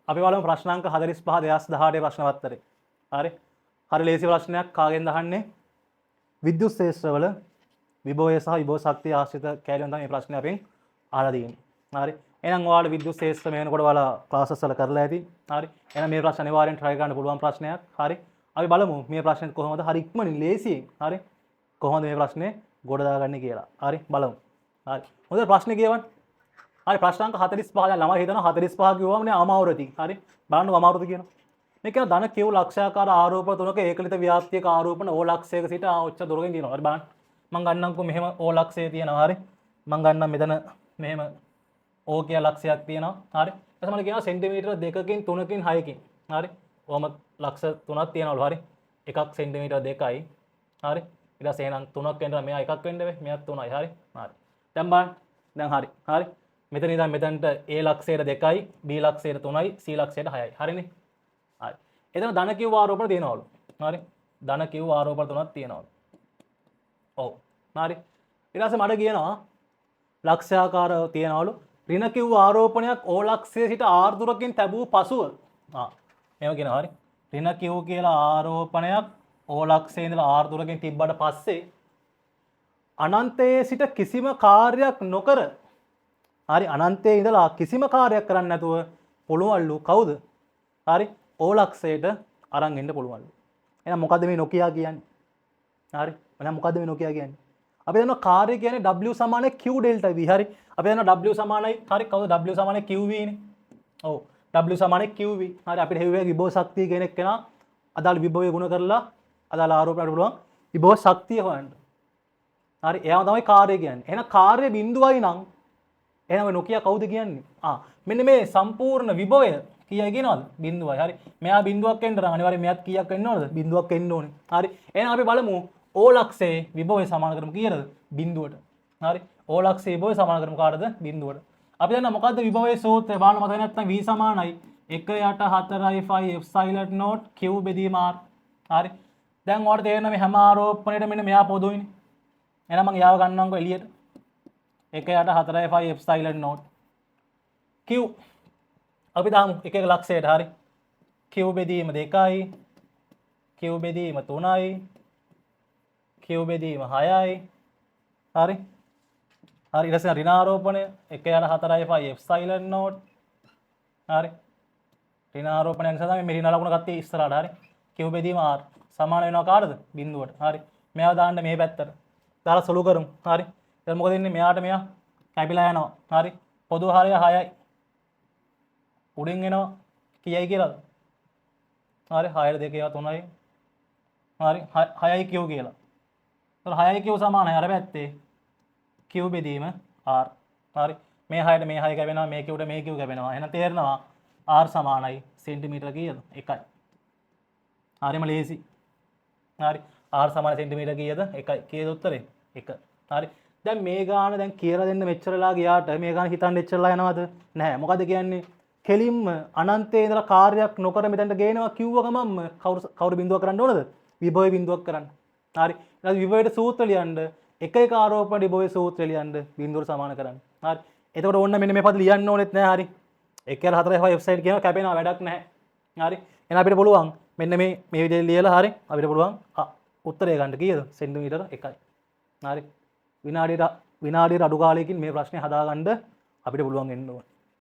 අපි බලමු ප්‍රශ්නාංක 45 2018 ප්‍රශ්න පත්‍රේ. හරි. හරි ලේසි ප්‍රශ්නයක් කාගෙන්ද අහන්නේ? විද්‍යුත් ශේෂ්ත්‍රවල විභවය සහ විභව ශක්තිය ආශ්‍රිත කැලෙන් තමයි මේ ප්‍රශ්නේ අපෙන් අහලා තියෙන්නේ. හරි. එහෙනම් ඔයාලා විද්‍යුත් ශේෂ්ත්‍ර මේ වෙනකොට ඔයාලා ක්ලාසස් වල කරලා ඇති. හරි. එහෙනම් මේ ප්‍රශ්න අනිවාර්යෙන් try කරන්න පුළුවන් ප්‍රශ්නයක්. හරි. අපි බලමු මේ ප්‍රශ්නේ කොහොමද හරි ඉක්මනින් ලේසියෙන්. හරි. කොහොමද මේ ප්‍රශ්නේ ගොඩ දාගන්නේ කියලා. හරි. බලමු. හරි. හොඳට ප්‍රශ්නේ කියවන්න. හරි ප්‍රශ්නාංක 45 දැන් ළමයි හිතනවා 45 කිව්වම නේ අමාවෘති. හරි. බලන්න අමාවෘති කියනවා. මේ කියන ධන කියු ලක්ෂාකාර ආරෝපණ තුනක ඒකලිත ව්‍යාප්තියක ආරෝපණ ඕ ලක්ෂයක සිට ඔච්චර දුරකින් තියෙනවා. හරි බලන්න. මම ගන්නම්කෝ මෙහෙම ඕ ලක්ෂය තියෙනවා. හරි. මම ගන්නම් මෙතන මෙහෙම ඕ කියලා ලක්ෂයක් තියෙනවා. හරි. ඊට පස්සේ මම කියනවා සෙන්ටිමීටර 2කින් 3කින් 6කින්. හරි. ඔහම ලක්ෂ 3ක් තියෙනවලු. හරි. එකක් සෙන්ටිමීටර 2යි. හරි. ඊට පස්සේ එහෙනම් 3ක් වෙනවා. මෙයා එකක් වෙන්න බෑ. මෙයාත් 3යි. හරි. හරි. දැන් බලන්න. දැන් හරි. හරි. මෙතන ඉඳන් මෙතනට A ලක්ෂයට 2යි, B ලක්ෂයට 3යි, C ලක්ෂයට 6යි. හරිනේ? හරි. එතන ධන කිව් ආරෝපණ තියෙනවලු. හරි. ධන කිව් ආරෝපණ තුනක් තියෙනවලු. ඔව්. හරි. ඊට පස්සේ මට කියනවා ලක්ෂාකාරව තියෙනවලු. ඍණ කිව් ආරෝපණයක් O ලක්ෂයේ සිට R දුරකින් තැබූ පසුව. මේව කියනවා හරි. ඍණ කිව් කියලා ආරෝපණයක් O ලක්ෂයේ ඉඳලා R දුරකින් තිබ්බට පස්සේ අනන්තයේ සිට කිසිම කාර්යයක් නොකර හරි අනන්තයේ ඉඳලා කිසිම කාර්යයක් කරන්න නැතුව පුළුවන්ලු කවුද? හරි O ලක්ෂයට අරන් එන්න පුළුවන්ලු. එහෙනම් මොකද්ද මේ නොකියා කියන්නේ? හරි. එහෙනම් මොකද්ද මේ නොකියා කියන්නේ? අපි දන්නවා කාර්ය කියන්නේ W සමානයි Q ඩෙල්ටා V. හරි. අපි දන්නවා W සමානයි හරි කවුද W සමානයි QV නේ. ඔව්. W සමානයි QV. හරි අපිට හෙව්වේ විභව ශක්තිය කියන එක කෙනා අදාළ විභවය ගුණ කරලා අදාළ ආරෝපණයට පුළුවන් විභව ශක්තිය හොයන්න. හරි. එයාම තමයි කාර්ය කියන්නේ. එහෙනම් කාර්ය බිඳුවයි නම් එහෙනම් නොකියා කවුද කියන්නේ? මෙන්න මේ සම්පූර්ණ විභවය කීයයි කියනවද? බිඳුවයි. හරි. මෙයා බිඳුවක් එන්න නම් අනිවාර්යයෙන් මෙයාත් කීයක් වෙන්න ඕනද? බිඳුවක් එන්න ඕනේ. හරි. එහෙනම් අපි බලමු O ලක්ෂයේ විභවය සමාන කරමු කීයද? බිඳුවට. හරි. O ලක්ෂයේ විභවය සමාන කරමු කාටද? බිඳුවට. අපි දන්නා මොකද්ද විභවයේ සූත්‍රය? බලන්න මතක නැත්නම් V සමානයි 1/4 එප්සයිලන් නෝට් Q බෙදීම R. හරි. දැන් ඔයාලට තේරෙනවා මේ හැම ආරෝපණයකම මෙන්න මෙයා පොදුයිනේ. එහෙනම් මම යාව ගන්නම්කෝ එළියට. 1/4 එප්සයිලන් නෝට් Q අපි දාමු එක එක ලක්ෂයට. හරි. Q බෙදීම 2යි, Q බෙදීම 3යි, Q බෙදීම 6යි. හරි. හරි. ඊට පස්සේ ඍණාරෝපණය 1/4 එප්සයිලන් නෝට්. හරි. ඍණාරෝපණය නිසා තමයි මේ ඍණ ලකුණ ගත්තේ ඉස්සරහට. හරි. Q බෙදීම R සමාන වෙනවා කාටද? බිඳුවට. හරි. මෙයාව දාන්න මේ පැත්තට. දාලා සුළු කරමු. හරි. දැන් මොකද වෙන්නේ? මෙයාට මෙයා කැපිලා යනවා. හරි. පොදු හරය 6යි. උඩින් එනවා කීයයි කියලාද? හරි 6ට 2 ඒවා 3යි. හරි 6යි Q කියලා. ඒතර 6යි Q සමානයි අර පැත්තේ Q බෙදීම R. හරි මේ 6ට මේ 6 කැපෙනවා මේ Qට මේ Q කැපෙනවා. එහෙනම් තේරෙනවා R සමානයි සෙන්ටිමීටර කීයද? 1යි. හරිම ලේසි. හරි R සමාන සෙන්ටිමීටර කීයද? 1යි. කීයද උත්තරේ? 1. හරි. දැන් මේ ගාන දැන් කියලා දෙන්න මෙච්චරලා ගියාට මේ ගාන හිතන්න එච්චරලා යනවද? නැහැ. මොකද කියන්නේ? කෙලින්ම අනන්තයේ ඉඳලා කාර්යයක් නොකර මෙතනට ගේනවා කිව්ව ගමන්ම කවුරු බිඳුවක් කරන්න ඕනද? විභවය බිඳුවක් කරන්න. හරි. ඊට විභවයට සූත්‍ර ලියන්න එක එක ආරෝපණ විභවයේ සූත්‍රය ලියන්න බිඳුවට සමාන කරන්න. හරි. එතකොට ඕන්න මෙන්න මේ පද ලියන්න ඕනෙත් නැහැ. හරි. 1/4 වෙබ්සයිට් කියනවා කැපෙනවා වැඩක් නැහැ. හරි. එහෙනම් අපිට පුළුවන් මෙන්න මේ විදිහට ලියලා හරි අපිට පුළුවන් උත්තරය ගන්න කීයද? සෙන්ටිමීටර 1යි. හරි. විනාඩියට අඩු කාලයකින් මේ ප්‍රශ්නේ හදාගන්න අපිට පුළුවන් වෙන්න ඕනේ.